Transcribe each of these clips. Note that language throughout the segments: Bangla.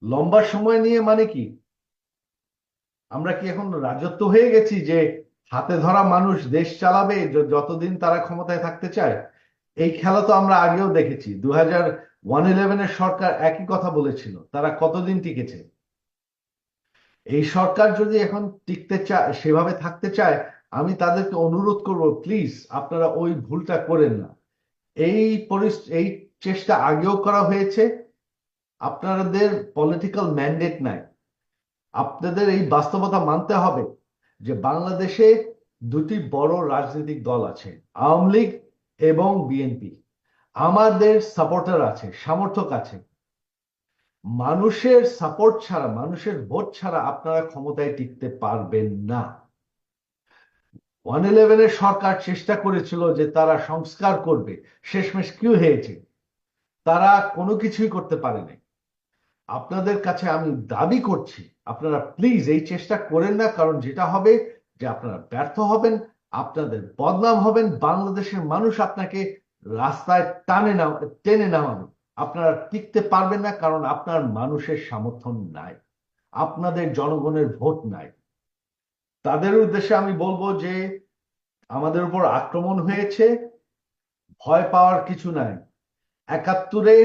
লম্বা সময় নিয়ে মানে কি? আমরা কি এখন রাজত্ব হয়ে গেছি যে হাতে ধরা মানুষ দেশ চালাবে যতদিন তারা ক্ষমতায় থাকতে চায়? এই খেলা তো আমরা আগেও দেখেছি। 2011-এর সরকার একই কথা বলেছিল, তারা কতদিন টিকেছে? এই সরকার যদি এখন টিকতে চায়, সেভাবে থাকতে চায়, আমি তাদেরকে অনুরোধ করব, প্লিজ আপনারা ওই ভুলটা করেন না। এই চেষ্টা আগেও করা হয়েছে। আপনাদের পলিটিক্যাল ম্যান্ডেট নাই। আপনাদের এই বাস্তবতা মানতে হবে যে বাংলাদেশে দুটি বড় রাজনৈতিক দল আছে, আওয়ামী লীগ এবং বিএনপি। আমাদের সাপোর্টার আছে, সমর্থক আছে। মানুষের সাপোর্ট ছাড়া, মানুষের ভোট ছাড়া আপনারা ক্ষমতায় টিকতে পারবেন না। 111-এর সরকার চেষ্টা করেছিল যে তারা সংস্কার করবে, শেষমেশ কি হয়েছে? তারা কোনো কিছুই করতে পারেনি। আপনাদের কাছে আমি দাবি করছি, আপনারা প্লিজ এই চেষ্টা করেন না, কারণ যেটা হবে যে আপনারা ব্যর্থ হবেন, আপনাদের বদনাম হবেন, বাংলাদেশের মানুষ আপনাকে রাস্তায় টেনে নামাবে। আপনারা টিকতে পারবেন না, কারণ আপনার মানুষের সমর্থন নাই, আপনাদের জনগণের ভোট নাই। তাদের উদ্দেশ্যে আমি বলবো যে আমাদের উপর আক্রমণ হয়েছে, ভয় পাওয়ার কিছু নাই। 71-এ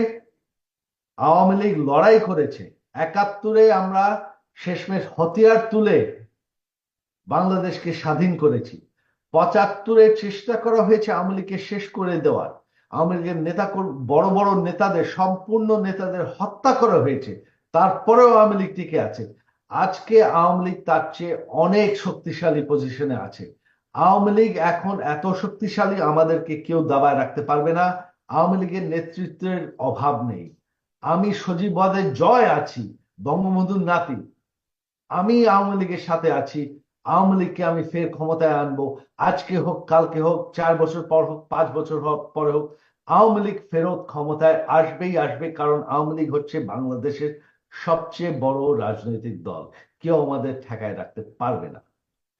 আওয়ামী লীগ লড়াই করেছে, 71-এ আমরা শেষমেশ হাতিয়ার তুলে বাংলাদেশকে স্বাধীন করেছি। 75-এ চেষ্টা করা হয়েছে আওয়ামী লীগকে শেষ করে দেওয়ার। আওয়ামী লীগের বড় বড় নেতাদের, সম্পূর্ণ নেতাদের হত্যা করা হয়েছে। তারপরেও আওয়ামী লীগ টিকে আছে। আজকে আওয়ামী লীগ তার চেয়ে অনেক শক্তিশালী পজিশনে আছে। আওয়ামী লীগ এখন এত শক্তিশালী, আমাদেরকে কেউ দাবায় রাখতে পারবে না। আওয়ামী লীগের নেতৃত্বের অভাব নেই। আমি সজীব ওয়াজেদ জয় আছি, বঙ্গবন্ধুর নাতি। আমি আওয়ামী লীগের সাথে আছি। আওয়ামী লীগকে আমি ফের ক্ষমতায় আনবো। আজকে হোক, কালকে হোক, 4 বছর পর হোক, 5 বছর পরে হোক, আওয়ামী লীগ ফেরত ক্ষমতায় আসবেই আসবে, কারণ আওয়ামী লীগ হচ্ছে বাংলাদেশের সবচেয়ে বড় রাজনৈতিক দল। কেউ আমাদের ঠেকায় রাখতে পারবে না।